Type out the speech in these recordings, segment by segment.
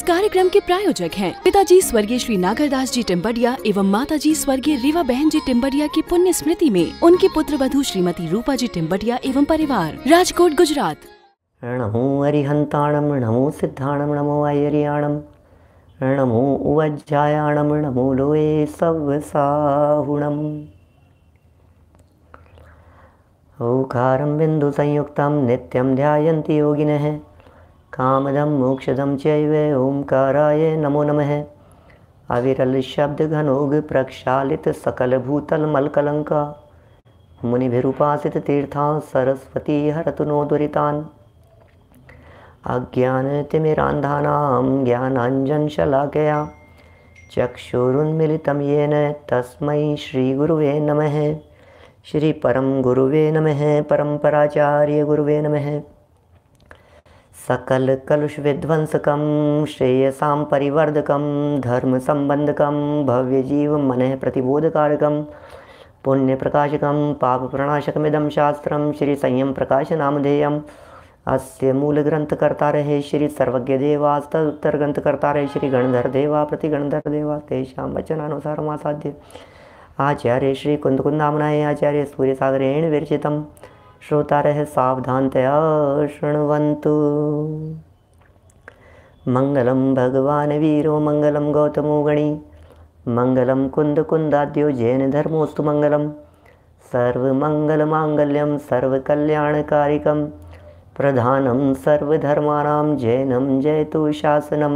कार्यक्रम के प्रायोजक हैं पिताजी स्वर्गीय श्री नागरदास जी टिम्बडिया एवं माताजी स्वर्गीय रीवा बहन जी टिम्बडिया की पुण्य स्मृति में उनकी पुत्र वधू श्रीमती रूपा जी टिम्बडिया एवं परिवार, राजकोट, गुजरात। नमो अरिहंताणम, नमो सिद्धाणम, नमो आयरियाणम, नमो उवज्जायाणम, नमो लोए सव्वसाहुणम। ओंकारं बिंदु संयुक्तं नित्यं ध्यायन्ति योगिनः कामदं मोक्षदं चैव ओंकाराय नमो नमः। अविरल शब्द घनोग प्रक्षालित सकल भूतल मलकलंका मुनिभिरुपासित तीर्थां सरस्वती हरतु नो दुरितान्। अज्ञानतिमिरान्धानां ज्ञानाञ्जनशलाकया चक्षुरुन्मिलितं येन तस्मै श्रीगुरुवे नमः। श्री परम गुरुवे नमः। परम्पराचार्य गुरुवे नमः। सकल कलुष विध्वंसकं श्रेयसां परिवर्धकं धर्म संबंधकं भव्य जीव मनः प्रतिबोधकारकं पुण्य प्रकाशकं पाप प्रणाशकमिदं शास्त्रं श्री संयम प्रकाश नामधेयम्। अस्य मूल ग्रंथ कर्ता रहे श्री सर्वज्ञ देवास्त उत्तर ग्रंथ कर्ता रहे श्री गणधर देवा प्रति गणधर देवा तेषां वचनानुसारम् आसाद्य आचार्य श्री कुंदकुंदामनाय आचार्य सूर्यसागरेण विरचितम्। श्रोतारः सावधानतया शृण्वन्तु। मंगलम भगवान वीरो मंगलम गौतमो गणी मंगलम कुंदकुंदाद्यो जैन धर्मोस्तु मंगलम। सर्वमंगलमांगल्यम सर्वकल्याणकारिकम प्रधानम सर्वधर्माणां जैनम जयतु शासनम।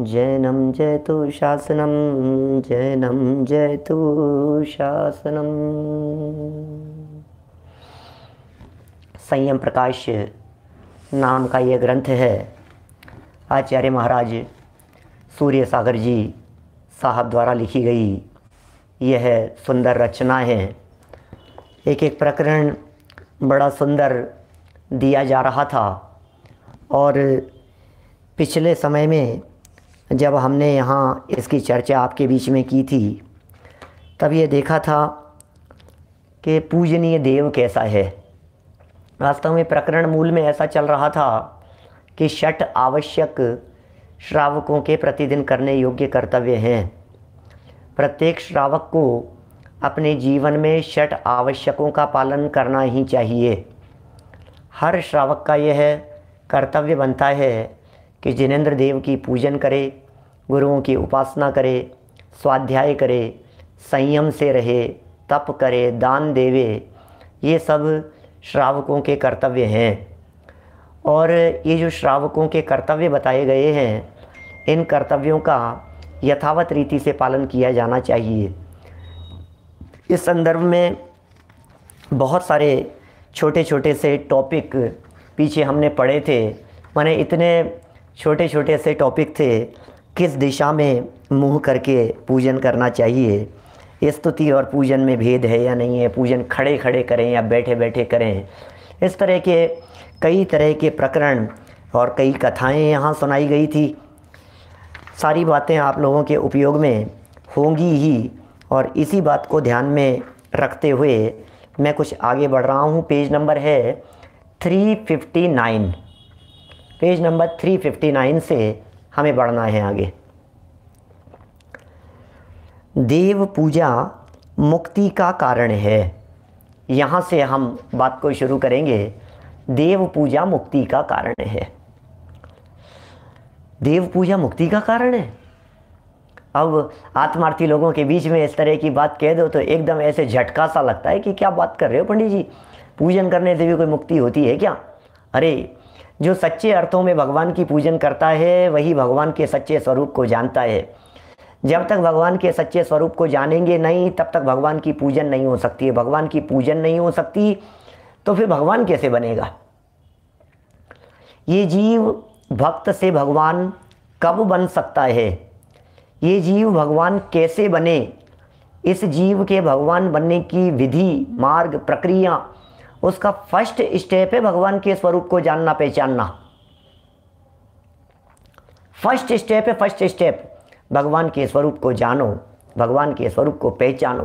जैनम जयतु शासनम। जैनम जयतु शासनम। संयम प्रकाश नाम का ये ग्रंथ है। आचार्य महाराज सूर्य सागर जी साहब द्वारा लिखी गई यह सुंदर रचना है। एक एक प्रकरण बड़ा सुंदर दिया जा रहा था और पिछले समय में जब हमने यहाँ इसकी चर्चा आपके बीच में की थी तब ये देखा था कि पूजनीय देव कैसा है। वास्तव में प्रकरण मूल में ऐसा चल रहा था कि षट आवश्यक श्रावकों के प्रतिदिन करने योग्य कर्तव्य हैं। प्रत्येक श्रावक को अपने जीवन में षट आवश्यकों का पालन करना ही चाहिए। हर श्रावक का यह कर्तव्य बनता है कि जिनेंद्र देव की पूजन करे, गुरुओं की उपासना करे, स्वाध्याय करे, संयम से रहे, तप करे, दान देवे। ये सब श्रावकों के कर्तव्य हैं और ये जो श्रावकों के कर्तव्य बताए गए हैं इन कर्तव्यों का यथावत रीति से पालन किया जाना चाहिए। इस संदर्भ में बहुत सारे छोटे छोटे से टॉपिक पीछे हमने पढ़े थे। माने इतने छोटे छोटे से टॉपिक थे, किस दिशा में मुँह करके पूजन करना चाहिए, स्तुति और पूजन में भेद है या नहीं है, पूजन खड़े खड़े करें या बैठे बैठे करें। इस तरह के कई तरह के प्रकरण और कई कथाएं यहाँ सुनाई गई थी। सारी बातें आप लोगों के उपयोग में होंगी ही और इसी बात को ध्यान में रखते हुए मैं कुछ आगे बढ़ रहा हूँ। पेज नंबर है 359। पेज नंबर 359 से हमें बढ़ना है आगे। देव पूजा मुक्ति का कारण है। यहाँ से हम बात को शुरू करेंगे। देव पूजा मुक्ति का कारण है। देव पूजा मुक्ति का कारण है। अब आत्मार्थी लोगों के बीच में इस तरह की बात कह दो तो एकदम ऐसे झटका सा लगता है कि क्या बात कर रहे हो पंडित जी, पूजन करने से भी कोई मुक्ति होती है क्या? अरे, जो सच्चे अर्थों में भगवान की पूजन करता है वही भगवान के सच्चे स्वरूप को जानता है। जब तक भगवान के सच्चे स्वरूप को जानेंगे नहीं तब तक भगवान की पूजन नहीं हो सकती है। भगवान की पूजन नहीं हो सकती तो फिर भगवान कैसे बनेगा? ये जीव भक्त से भगवान कब बन सकता है? ये जीव भगवान कैसे बने? इस जीव के भगवान बनने की विधि, मार्ग, प्रक्रिया, उसका फर्स्ट स्टेप है भगवान के स्वरूप को जानना, पहचानना। फर्स्ट स्टेप है, फर्स्ट स्टेप भगवान के स्वरूप को जानो, भगवान के स्वरूप को पहचानो।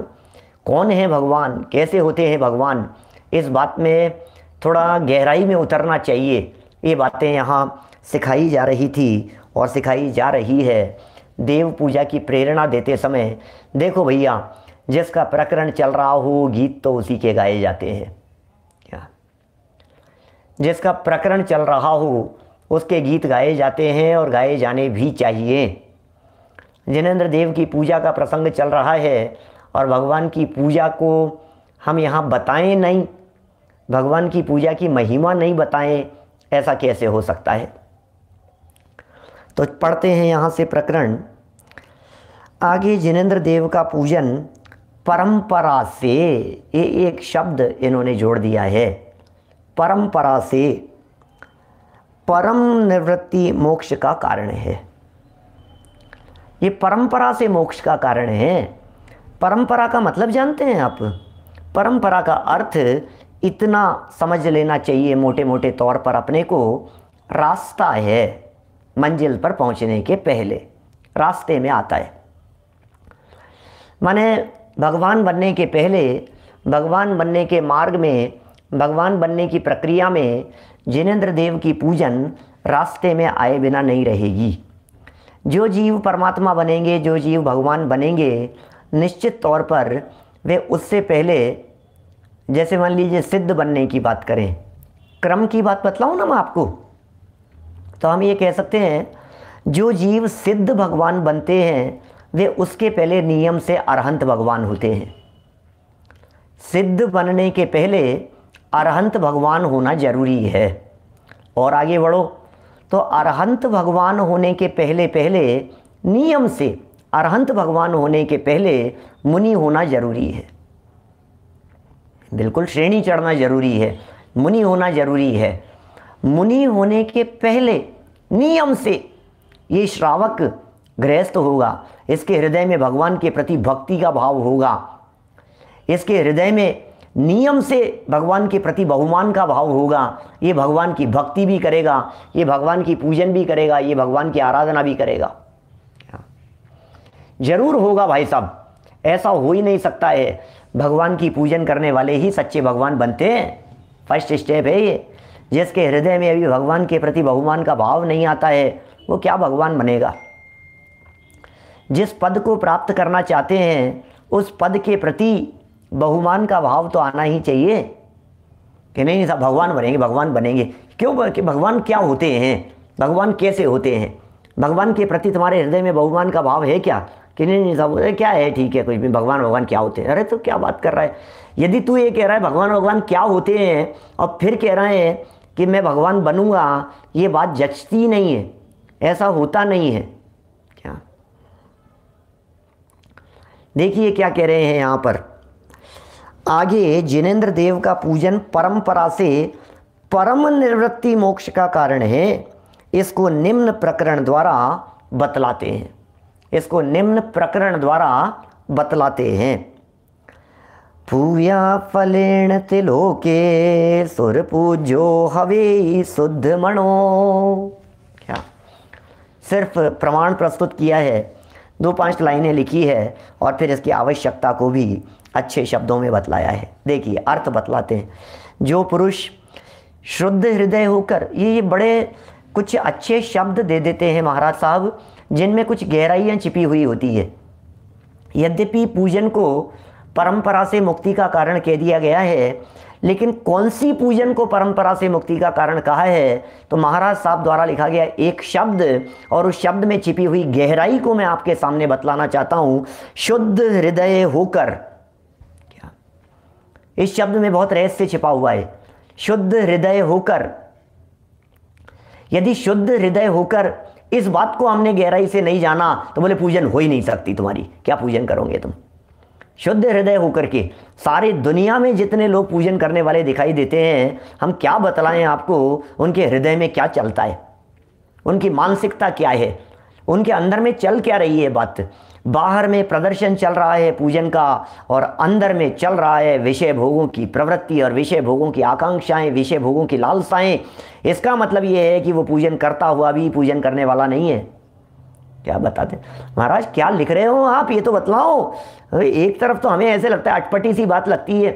कौन है भगवान, कैसे होते हैं भगवान, इस बात में थोड़ा गहराई में उतरना चाहिए। ये बातें यहाँ सिखाई जा रही थी और सिखाई जा रही है। देव पूजा की प्रेरणा देते समय देखो भैया, जिसका प्रकरण चल रहा हो गीत तो उसी के गाए जाते हैं। क्या जिसका प्रकरण चल रहा हो उसके गीत गाए जाते हैं और गाए जाने भी चाहिए। जिनेंद्र देव की पूजा का प्रसंग चल रहा है और भगवान की पूजा को हम यहाँ बताएं नहीं, भगवान की पूजा की महिमा नहीं बताएं, ऐसा कैसे हो सकता है। तो पढ़ते हैं यहाँ से प्रकरण आगे। जिनेंद्र देव का पूजन परंपरा से, ये एक शब्द इन्होंने जोड़ दिया है, परंपरा से परम निवृत्ति मोक्ष का कारण है। ये परंपरा से मोक्ष का कारण है। परंपरा का मतलब जानते हैं आप? परंपरा का अर्थ इतना समझ लेना चाहिए मोटे मोटे तौर पर अपने को, रास्ता है मंजिल पर पहुंचने के पहले, रास्ते में आता है। माने भगवान बनने के पहले, भगवान बनने के मार्ग में, भगवान बनने की प्रक्रिया में जिनेंद्र देव की पूजन रास्ते में आए बिना नहीं रहेगी। जो जीव परमात्मा बनेंगे, जो जीव भगवान बनेंगे, निश्चित तौर पर वे उससे पहले, जैसे मान लीजिए सिद्ध बनने की बात करें, क्रम की बात बतलाऊं ना मैं आपको, तो हम ये कह सकते हैं जो जीव सिद्ध भगवान बनते हैं वे उसके पहले नियम से अरहंत भगवान होते हैं। सिद्ध बनने के पहले अरहंत भगवान होना जरूरी है। और आगे बढ़ो तो अरहंत भगवान होने के पहले पहले नियम से, अरहंत भगवान होने के पहले मुनि होना जरूरी है। बिल्कुल श्रेणी चढ़ना जरूरी है, मुनि होना जरूरी है। मुनि होने के पहले नियम से ये श्रावक गृहस्थ होगा, इसके हृदय में भगवान के प्रति भक्ति का भाव होगा, इसके हृदय में नियम से भगवान के प्रति बहुमान का भाव होगा। ये भगवान की भक्ति भी करेगा, ये भगवान की पूजन भी करेगा, ये भगवान की आराधना भी करेगा। जरूर होगा भाई साहब, ऐसा हो ही नहीं सकता है। भगवान की पूजन करने वाले ही सच्चे भगवान बनते हैं। फर्स्ट स्टेप है ये। जिसके हृदय में अभी भगवान के प्रति बहुमान का भाव नहीं आता है वो क्या भगवान बनेगा। जिस पद को प्राप्त करना चाहते हैं उस पद के प्रति बहुमान का भाव तो आना ही चाहिए कि नहीं साहब भगवान बनेंगे, भगवान बनेंगे। क्यों? कि भगवान क्या होते हैं, भगवान कैसे होते हैं, भगवान के प्रति तुम्हारे हृदय में बहुमान का भाव है क्या? कि नहीं साहब क्या है, ठीक है कुछ भी, भगवान भगवान क्या होते हैं। अरे तो क्या बात कर रहा है। यदि तू ये कह रहा है भगवान भगवान क्या होते हैं और फिर कह रहे हैं कि मैं भगवान बनूंगा, ये बात जचती नहीं है, ऐसा होता नहीं है। क्या देखिए क्या कह रहे हैं यहाँ पर आगे। जिनेंद्र देव का पूजन परंपरा से परम निवृत्ति मोक्ष का कारण है। इसको निम्न प्रकरण द्वारा बतलाते हैं, इसको निम्न प्रकरण द्वारा बतलाते हैं। पूया फलेण तिलोके सुर पूजो हवे शुद्ध मणो। क्या सिर्फ प्रमाण प्रस्तुत किया है, 2-5 लाइनें लिखी है और फिर इसकी आवश्यकता को भी अच्छे शब्दों में बतलाया है। देखिए अर्थ बतलाते हैं। जो पुरुष शुद्ध हृदय होकर, ये बड़े कुछ अच्छे शब्द दे देते हैं महाराज साहब जिनमें कुछ गहराइयाँ छिपी हुई होती है। यद्यपि पूजन को परंपरा से मुक्ति का कारण कह दिया गया है, लेकिन कौन सी पूजन को परंपरा से मुक्ति का कारण कहा है तो महाराज साहब द्वारा लिखा गया एक शब्द और उस शब्द में छिपी हुई गहराई को मैं आपके सामने बतलाना चाहता हूँ। शुद्ध हृदय होकर, क्या इस शब्द में बहुत रहस्य छिपा हुआ है। शुद्ध हृदय होकर, यदि शुद्ध हृदय होकर इस बात को हमने गहराई से नहीं जाना तो बोले पूजन हो ही नहीं सकती तुम्हारी, क्या पूजन करोगे तुम। शुद्ध हृदय होकर के सारी दुनिया में जितने लोग पूजन करने वाले दिखाई देते हैं, हम क्या बतलाएं आपको उनके हृदय में क्या चलता है, उनकी मानसिकता क्या है, उनके अंदर में चल क्या रही है बात। बाहर में प्रदर्शन चल रहा है पूजन का और अंदर में चल रहा है विषय भोगों की प्रवृत्ति और विषय भोगों की आकांक्षाएं, विषय भोगों की लालसाएं। इसका मतलब ये है कि वो पूजन करता हुआ भी पूजन करने वाला नहीं है। क्या बताते महाराज, क्या लिख रहे हो आप, ये तो बतलाओ। एक तरफ तो हमें ऐसे लगता है अटपटी सी बात लगती है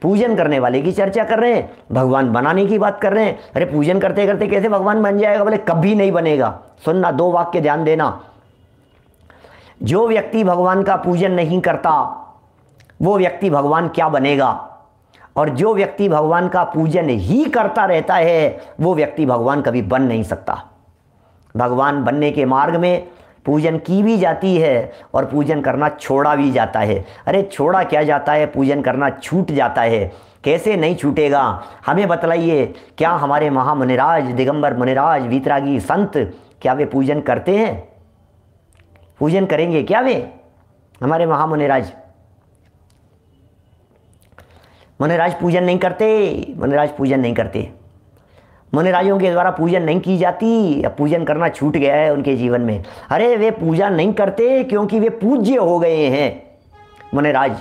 पूजन करने वाले की चर्चा कर रहे हैं, भगवान बनाने की बात कर रहे हैं। अरे पूजन करते करते कैसे भगवान बन जाएगा? बोले कभी नहीं बनेगा। सुनना, दो वाक्य ध्यान देना। जो व्यक्ति भगवान का पूजन नहीं करता वो व्यक्ति भगवान क्या बनेगा, और जो व्यक्ति भगवान का पूजन ही करता रहता है वो व्यक्ति भगवान कभी बन नहीं सकता। भगवान बनने के मार्ग में पूजन की भी जाती है और पूजन करना छोड़ा भी जाता है। अरे छोड़ा क्या जाता है, पूजन करना छूट जाता है। कैसे नहीं छूटेगा, हमें बतलाइए। क्या हमारे महामुनिराज, दिगंबर मुनिराज, वीतरागी संत, क्या वे पूजन करते हैं? पूजन करेंगे क्या वे? हमारे महामुनिराज पूजन नहीं करते। मुनिराज पूजन नहीं करते। मुनिराजों के द्वारा पूजन नहीं की जाती। अब पूजन करना छूट गया है उनके जीवन में। अरे वे पूजा नहीं करते क्योंकि वे पूज्य हो गए हैं। मुनिराज,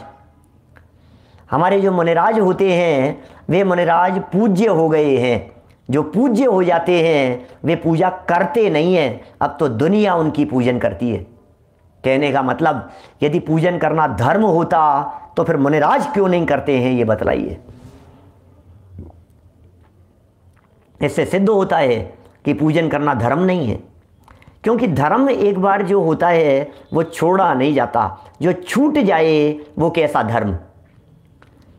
हमारे जो मुनिराज होते हैं वे मुनिराज पूज्य हो गए हैं। जो पूज्य हो जाते हैं वे पूजा करते नहीं हैं। अब तो दुनिया उनकी पूजन करती है। कहने का मतलब, यदि पूजन करना धर्म होता तो फिर मुनिराज क्यों नहीं करते हैं, ये बतलाइए। इससे सिद्ध होता है कि पूजन करना धर्म नहीं है, क्योंकि धर्म एक बार जो होता है वो छोड़ा नहीं जाता। जो छूट जाए वो कैसा धर्म?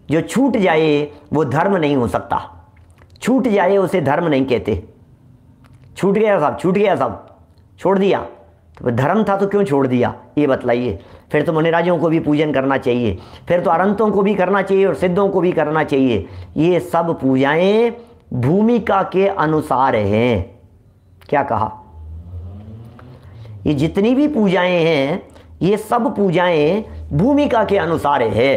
जो छूट जाए वो धर्म नहीं हो सकता। छूट जाए उसे धर्म नहीं कहते। छूट गया सब, छूट गया सब, छोड़ दिया, तो धर्म था तो क्यों छोड़ दिया, ये बतलाइए। फिर तो मुनिराजों को भी पूजन करना चाहिए, फिर तो अरंतों को भी करना चाहिए और सिद्धों को भी करना चाहिए। ये सब पूजाएं भूमिका के अनुसार हैं। क्या कहा? ये जितनी भी पूजाएं हैं ये सब पूजाएं भूमिका के अनुसार है।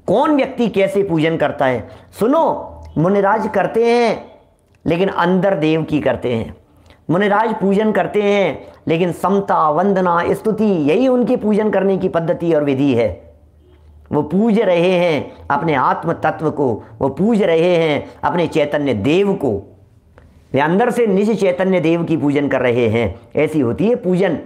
कौन व्यक्ति कैसे पूजन करता है? सुनो, मुनिराज करते हैं लेकिन अंदर देव की करते हैं। मुनिराज पूजन करते हैं लेकिन समता, वंदना, स्तुति, यही उनकी पूजन करने की पद्धति और विधि है। वो पूज रहे हैं अपने आत्म तत्व को, वो पूज रहे हैं अपने चैतन्य देव को। वे अंदर से निज चैतन्य देव की पूजन कर रहे हैं। ऐसी होती है पूजन।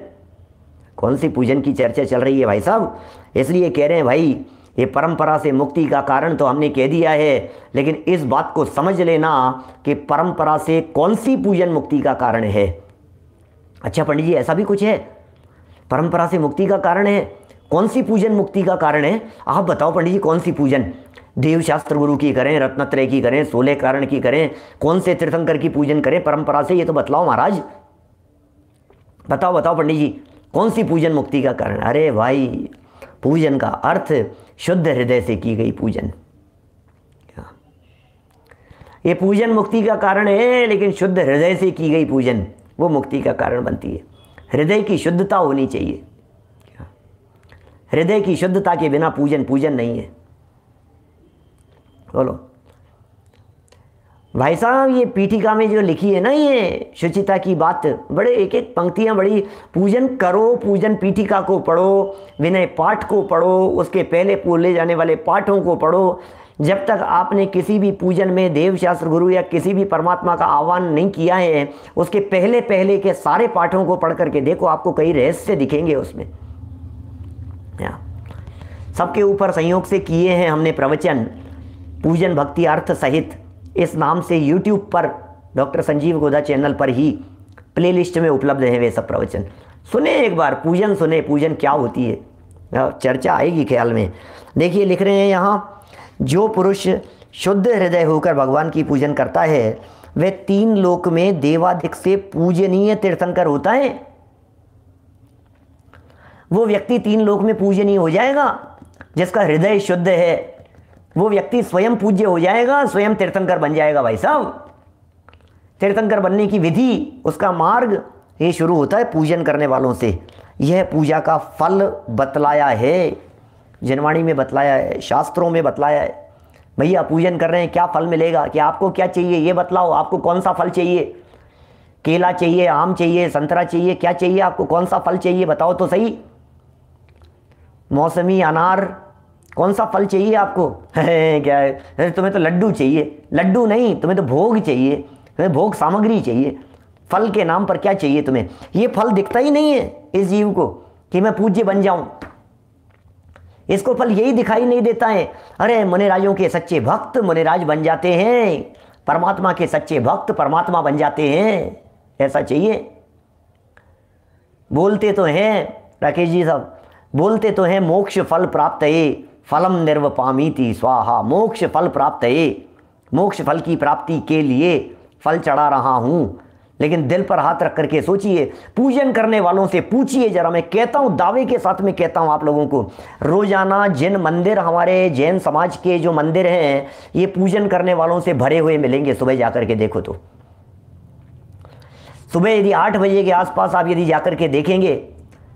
कौन सी पूजन की चर्चा चल रही है भाई साहब? इसलिए कह रहे हैं भाई, ये परंपरा से मुक्ति का कारण तो हमने कह दिया है, लेकिन इस बात को समझ लेना कि परंपरा से कौन सी पूजन मुक्ति का कारण है। अच्छा पंडित जी, ऐसा भी कुछ है? परंपरा से मुक्ति का कारण है? कौन सी पूजन मुक्ति का कारण है? आप बताओ पंडित जी, कौन सी पूजन? देव शास्त्र गुरु की करें, रत्नत्रय की करें, 16 कारण की करें, कौन से तीर्थंकर की पूजन करें परंपरा से? ये तो बतलाओ महाराज, बताओ बताओ पंडित जी, कौन सी पूजन मुक्ति का कारण? अरे भाई, पूजन का अर्थ शुद्ध हृदय से की गई पूजन। ये पूजन मुक्ति का कारण है, लेकिन शुद्ध हृदय से की गई पूजन वो मुक्ति का कारण बनती है। हृदय की शुद्धता होनी चाहिए। हृदय की शुद्धता के बिना पूजन पूजन नहीं है। बोलो भाई साहब, ये पीठिका में जो लिखी है ना, ये शुचिता की बात, बड़े एक एक पंक्तियां बड़ी। पूजन करो, पूजन पीठिका को पढ़ो, विनय पाठ को पढ़ो, उसके पहले बोले जाने वाले पाठों को पढ़ो। जब तक आपने किसी भी पूजन में देव शास्त्र गुरु या किसी भी परमात्मा का आह्वान नहीं किया है, उसके पहले पहले के सारे पाठों को पढ़ करके देखो, आपको कई रहस्य दिखेंगे उसमें। सबके ऊपर संयोग से किए हैं हमने प्रवचन, पूजन भक्ति अर्थ सहित, इस नाम से YouTube पर डॉक्टर संजीव गोदा चैनल पर ही प्लेलिस्ट में उपलब्ध हैं वे सब प्रवचन। सुने एक बार, पूजन सुने, पूजन क्या होती है, चर्चा आएगी ख्याल में। देखिए लिख रहे हैं यहाँ, जो पुरुष शुद्ध हृदय होकर भगवान की पूजन करता है वह 3 लोक में देवाधिक से पूजनीय तीर्थंकर होता है। वो व्यक्ति 3 लोक में पूजनीय हो जाएगा जिसका हृदय शुद्ध है। वो व्यक्ति स्वयं पूज्य हो जाएगा, स्वयं तीर्थंकर बन जाएगा। भाई साहब, तीर्थंकर बनने की विधि, उसका मार्ग ये शुरू होता है पूजन करने वालों से। यह पूजा का फल बतलाया है, जनवाणी में बतलाया है, शास्त्रों में बतलाया है। भैया पूजन कर रहे हैं, क्या फल मिलेगा, कि आपको क्या चाहिए ये बतलाओ। आपको कौन सा फल चाहिए? केला चाहिए, आम चाहिए, संतरा चाहिए, क्या चाहिए आपको? कौन सा फल चाहिए बताओ तो सही। मौसमी, अनार, कौन सा फल चाहिए आपको? क्या है, तुम्हें तो लड्डू चाहिए। लड्डू नहीं, तुम्हें तो भोग चाहिए, तुम्हें भोग सामग्री चाहिए। फल के नाम पर क्या चाहिए तुम्हें? ये फल दिखता ही नहीं है इस जीव को कि मैं पूज्य बन जाऊं। इसको फल यही दिखाई नहीं देता है। अरे मुनिराजों के सच्चे भक्त मुनिराज बन जाते हैं, परमात्मा के सच्चे भक्त परमात्मा बन जाते हैं, ऐसा चाहिए। बोलते तो हैं राकेश जी साहब, बोलते तो हैं मोक्ष फल प्राप्त है, फलम निर्वपामीति स्वाहा। मोक्ष फल प्राप्त है, मोक्ष फल की प्राप्ति के लिए फल चढ़ा रहा हूँ। लेकिन दिल पर हाथ रख करके सोचिए, पूजन करने वालों से पूछिए जरा। मैं कहता हूँ, दावे के साथ में कहता हूँ आप लोगों को, रोजाना जिन मंदिर हमारे जैन समाज के जो मंदिर हैं, ये पूजन करने वालों से भरे हुए मिलेंगे। सुबह जाकर के देखो तो, सुबह यदि 8 बजे के आसपास आप यदि जाकर के देखेंगे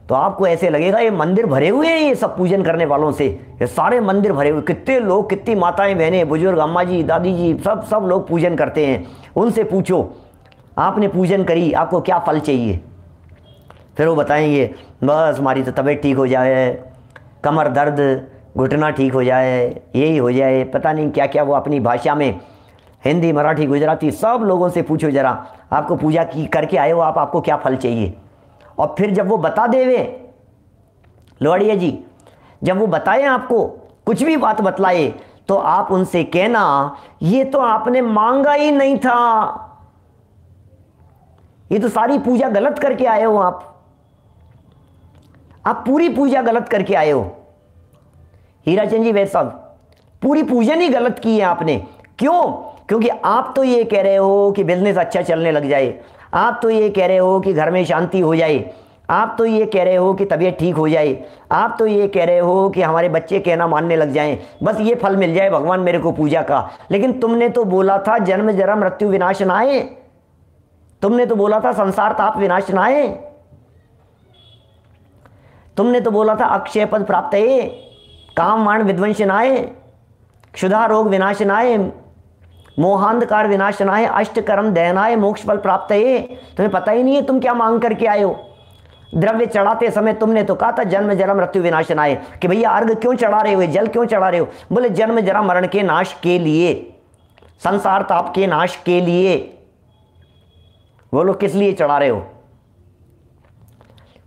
तो आपको ऐसे लगेगा ये मंदिर भरे हुए हैं, ये सब पूजन करने वालों से, ये सारे मंदिर भरे हुए। कितने लोग, कितनी माताएं बहनें बुजुर्ग, अम्मा जी दादी जी, सब लोग पूजन करते हैं। उनसे पूछो आपने पूजन करी, आपको क्या फल चाहिए? फिर वो बताएंगे बस हमारी तो तबीयत ठीक हो जाए, कमर दर्द, घुटना ठीक हो जाए, यही हो जाए, पता नहीं क्या क्या। वो अपनी भाषा में हिंदी मराठी गुजराती सब लोगों से पूछो जरा, आपको पूजा की करके आए हो आप, आपको क्या फल चाहिए? और फिर जब वो बता देवे लोहड़िया जी, जब वो बताए आपको कुछ भी बात बतलाए, तो आप उनसे कहना ये तो आपने मांगा ही नहीं था, ये तो सारी पूजा गलत करके आए हो आप पूरी पूजा गलत करके आए हो। हीराचंद जी वैद साहब, पूरी पूजन ही गलत की है आपने। क्यों? क्योंकि आप तो ये कह रहे हो कि बिजनेस अच्छा चलने लग जाए, आप तो ये कह रहे हो कि घर में शांति हो जाए, आप तो ये कह रहे हो कि तबीयत ठीक हो जाए, आप तो ये कह रहे हो कि हमारे बच्चे कहना मानने लग जाएं, बस ये फल मिल जाए भगवान मेरे को पूजा का। लेकिन तुमने तो बोला था जन्म जरा मृत्यु विनाश न आए, तुमने तो बोला था संसार ताप विनाश न आए, तुमने तो बोला था अक्षय पद प्राप्त है, काम मान विध्वंस न आए, क्षुधा रोग विनाश न आए, मोहांधकार विनाश न आए, अष्ट कर्म दयनाए, मोक्ष फल प्राप्त है। तुम्हें पता ही नहीं है तुम क्या मांग करके आए हो। द्रव्य चढ़ाते समय तुमने तो कहा था जन्म जरा मृत्यु विनाश न आए, कि भैया अर्घ क्यों चढ़ा रहे हो, जल क्यों चढ़ा रहे हो? बोले जन्म जरा मरण के नाश के लिए, संसार ताप के नाश के लिए। बोलो किस लिए चढ़ा रहे हो?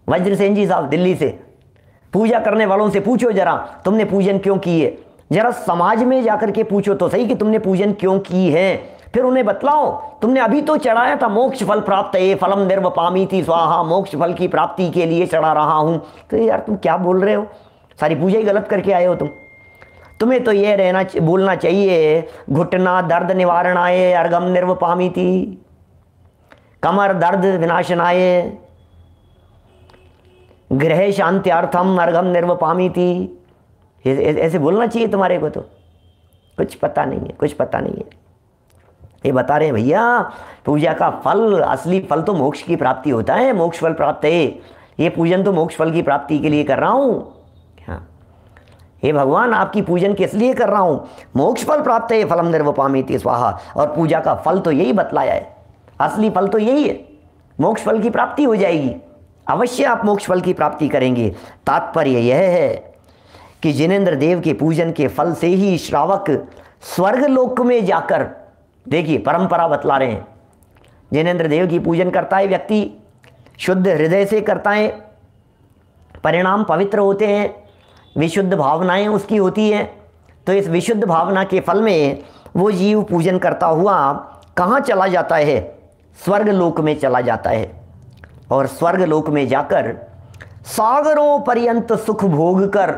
वज्रसेन जी साहब दिल्ली से, पूजा करने वालों से पूछो जरा तुमने पूजन क्यों की है। जरा समाज में जाकर के पूछो तो सही कि तुमने पूजन क्यों की है, फिर उन्हें बतलाओ। तुमने अभी तो चढ़ाया था मोक्ष फल प्राप्त है, फलम निर्वपामीति स्वाहा, मोक्ष फल की प्राप्ति के लिए चढ़ा रहा हूं। तो यार तुम क्या बोल रहे हो, सारी पूजा ही गलत करके आए हो तुम। तुम्हें तो ये बोलना चाहिए घुटना दर्द निवारणाय अर्घम निर्वपामीति, कमर दर्द विनाशनाय, गृह शांत्यार्थम अर्घम निर्वपामीति। ऐसे बोलना चाहिए तुम्हारे को। तो कुछ पता नहीं है, कुछ पता नहीं है। ये बता रहे हैं भैया पूजा का फल, असली फल तो मोक्ष की प्राप्ति होता है, मोक्ष फल प्राप्त है। ये पूजन तो मोक्ष फल की प्राप्ति के लिए कर रहा हूं। हाँ, हे भगवान आपकी पूजन किस लिए कर रहा हूं? मोक्ष फल प्राप्त है, फलम निर्वपामीति स्वाहा। और पूजा का फल तो यही बतलाया है, असली फल तो यही है, मोक्ष फल की प्राप्ति हो जाएगी। अवश्य आप मोक्ष फल की प्राप्ति करेंगे। तात्पर्य यह है कि जिनेंद्र देव के पूजन के फल से ही श्रावक स्वर्ग लोक में जाकर, देखिए परंपरा बतला रहे हैं, जिनेंद्र देव की पूजन करता है व्यक्ति, शुद्ध हृदय से करता है, परिणाम पवित्र होते हैं, विशुद्ध भावनाएं उसकी होती हैं। तो इस विशुद्ध भावना के फल में वो जीव पूजन करता हुआ कहाँ चला जाता है? स्वर्ग लोक में चला जाता है। और स्वर्ग लोक में जाकर सागरों पर्यंत सुख भोग कर,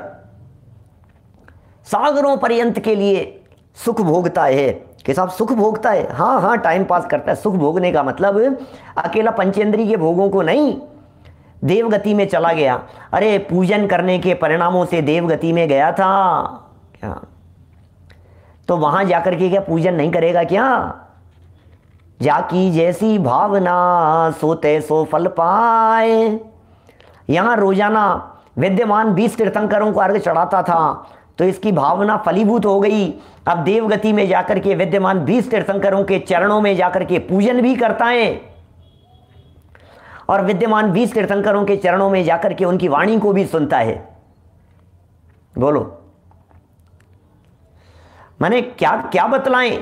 सागरों पर्यंत के लिए सुख भोगता है। कि साहब सुख भोगता है? हाँ हाँ, टाइम पास करता है। सुख भोगने का मतलब अकेला पंचेंद्री के भोगों को नहीं, देवगति में चला गया। अरे पूजन करने के परिणामों से देवगति में गया था क्या, तो वहां जाकर के क्या पूजन नहीं करेगा क्या? जाकी जैसी भावना सोते सो फल पाए। यहां रोजाना विद्यमान 20 तीर्थंकरों को अर्घ चढ़ाता था, तो इसकी भावना फलीभूत हो गई। अब देवगति में जाकर के विद्यमान 20 तीर्थंकरों के चरणों में जाकर के पूजन भी करता है, और विद्यमान 20 तीर्थंकरों के चरणों में जाकर के उनकी वाणी को भी सुनता है। बोलो मैंने क्या क्या बतलाएं?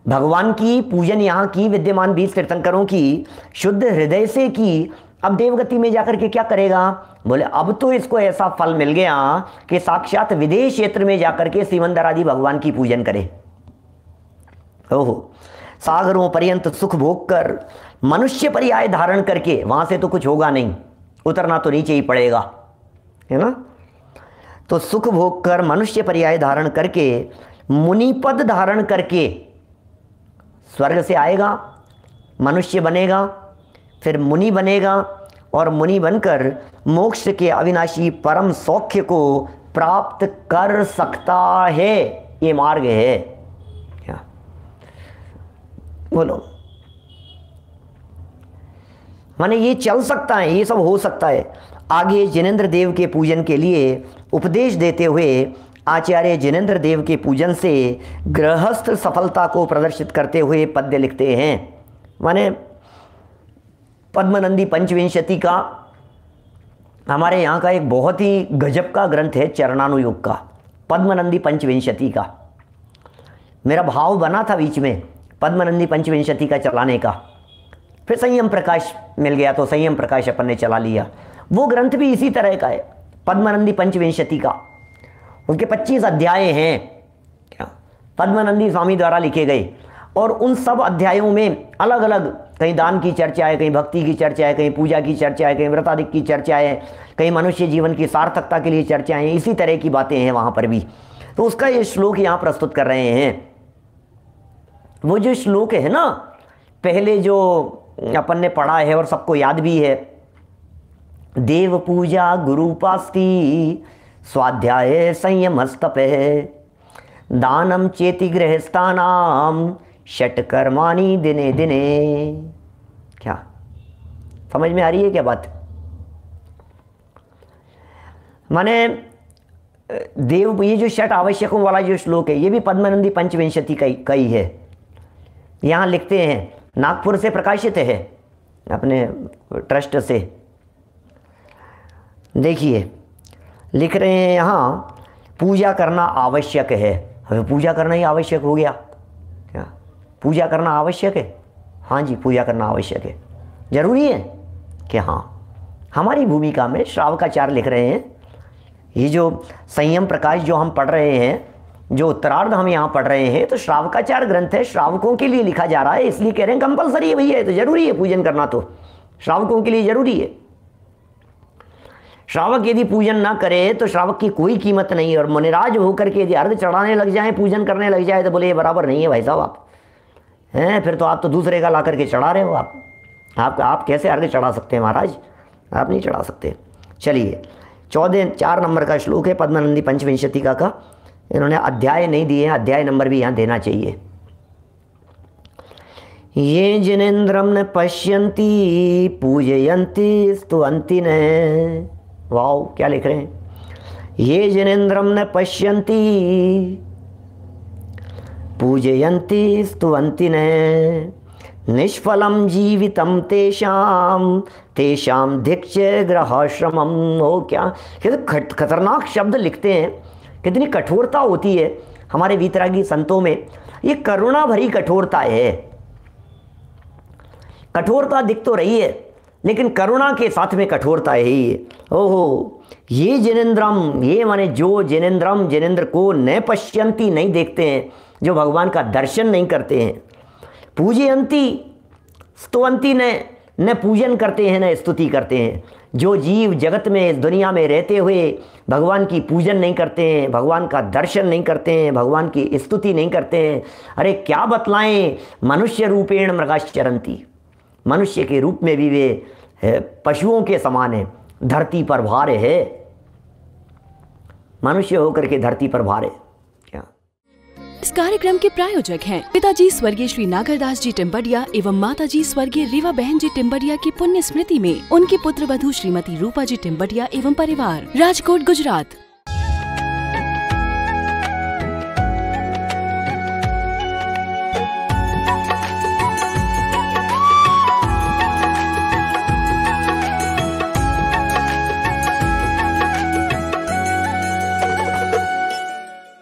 भगवान की पूजन यहां की विद्यमान 20 तीर्थंकरों की शुद्ध हृदय से की। अब देवगति में जाकर के क्या करेगा? बोले अब तो इसको ऐसा फल मिल गया कि साक्षात विदेश क्षेत्र में जाकर के सिमंदर आदि भगवान की पूजन करे। ओहो, सागरों पर्यंत सुख भोग कर मनुष्य पर्याय धारण करके, वहां से तो कुछ होगा नहीं, उतरना तो नीचे ही पड़ेगा, है ना। तो सुख भोग कर मनुष्य पर्याय धारण करके मुनि पद धारण करके स्वर्ग से आएगा, मनुष्य बनेगा, फिर मुनि बनेगा और मुनि बनकर मोक्ष के अविनाशी परम सौख्य को प्राप्त कर सकता है। ये मार्ग है। क्या बोलो, माने ये चल सकता है, ये सब हो सकता है। आगे जिनेंद्र देव के पूजन के लिए उपदेश देते हुए आचार्य जिनेंद्र देव के पूजन से गृहस्थ सफलता को प्रदर्शित करते हुए पद्य लिखते हैं। माने पद्मनंदी पंचविंशति का हमारे यहाँ का एक बहुत ही गजब का ग्रंथ है, चरणानुयोग का, पद्मनंदी पंचविंशति का। मेरा भाव बना था बीच में पद्मनंदी पंचविंशति का चलाने का, फिर संयम प्रकाश मिल गया तो संयम प्रकाश अपन ने चला लिया। वो ग्रंथ भी इसी तरह का है, पद्मनंदी पंचविंशति का। उनके 25 अध्याय हैं, क्या पद्मनंदी स्वामी द्वारा लिखे गए, और उन सब अध्यायों में अलग अलग, कहीं दान की चर्चा है, कहीं भक्ति की चर्चा है, कहीं पूजा की चर्चा है, कहीं व्रतादिक की चर्चा है, कहीं मनुष्य जीवन की सार्थकता के लिए चर्चाएं हैं, इसी तरह की बातें हैं वहाँ पर भी। तो उसका ये श्लोक यहाँ प्रस्तुत कर रहे हैं। वो जो श्लोक है ना, पहले जो अपन ने पढ़ा है और सबको याद भी है, देव पूजा गुरुपास्ति स्वाध्याय संयमस्तपे दानम चेति गृहस्थानाम षटकर्माणि दिने दिने। क्या समझ में आ रही है क्या बात? माने देव, ये जो षट आवश्यकों वाला जो श्लोक है, ये भी पद्मनंदी पंचविंशति का ही है। यहाँ लिखते हैं, नागपुर से प्रकाशित है अपने ट्रस्ट से। देखिए लिख रहे हैं यहाँ, पूजा करना आवश्यक है। हमें पूजा करना ही आवश्यक हो गया क्या? पूजा करना आवश्यक है? हाँ जी, पूजा करना आवश्यक है, जरूरी है कि हाँ। हमारी भूमिका में श्रावकाचार्य लिख रहे हैं, ये जो संयम प्रकाश जो हम पढ़ रहे हैं, जो उत्तरार्ध हम यहाँ पढ़ रहे हैं, तो श्रावकाचार्य ग्रंथ है, श्रावकों के लिए लिखा जा रहा है, इसलिए कह रहे हैं कंपलसरी है भैया, तो जरूरी है पूजन करना, तो श्रावकों के लिए जरूरी है। श्रावक यदि पूजन ना करे तो श्रावक की कोई कीमत नहीं है। और मुनिराज होकर के यदि अर्घ चढ़ाने लग जाए, पूजन करने लग जाए, तो बोले ये बराबर नहीं है भाई साहब, आप हैं, फिर तो आप तो दूसरे का ला करके चढ़ा रहे हो। आप कैसे अर्घ चढ़ा सकते हैं महाराज? आप नहीं चढ़ा सकते। चलिए 4 नंबर का श्लोक है पद्मनंदी पंचविंशति का। इन्होंने अध्याय नहीं दिए हैं, अध्याय नंबर भी यहाँ देना चाहिए। ये जिनेन्द्रम न पश्यन्ति पूजयन्ति स्तुवन्ति न। वाओ, क्या लिख रहे हैं? ये जिनेन्द्रम न पश्यन्ति पूजयन्ति स्तुवन्ति न निष्फलम जीवितम तेषाम तेषाम धिक्ष ग्रहाश्रमम। हो, क्या खतरनाक शब्द लिखते हैं, कितनी कठोरता होती है हमारे वीतरागी संतों में। ये करुणा भरी कठोरता है। कठोरता दिख तो रही है, लेकिन करुणा के साथ में कठोरता है ही। ओहो, ये जिनेन्द्रम, ये माने जो जिनेन्द्रम, जिनेन्द्र को न पश्यन्ति, नहीं देखते हैं, जो भगवान का दर्शन नहीं करते हैं। पूजयन्ति स्तुवन्ति, न पूजन करते हैं, न स्तुति करते हैं। जो जीव जगत में, इस दुनिया में रहते हुए भगवान की पूजन नहीं करते हैं, भगवान का दर्शन नहीं करते हैं, भगवान की स्तुति नहीं करते हैं, अरे क्या बतलाएं। मनुष्य रूपेण मृगाश्चरन्ति, मनुष्य के रूप में भी वे पशुओं के समान है, धरती पर भार है, मनुष्य होकर के धरती पर भार है। क्या इस कार्यक्रम के प्रायोजक हैं पिताजी स्वर्गीय श्री नागरदास जी टिम्बडिया एवं माताजी स्वर्गीय रीवा बहन जी टिम्बडिया की पुण्य स्मृति में उनकी पुत्र वधू श्रीमती रूपा जी टिम्बडिया एवं परिवार, राजकोट गुजरात।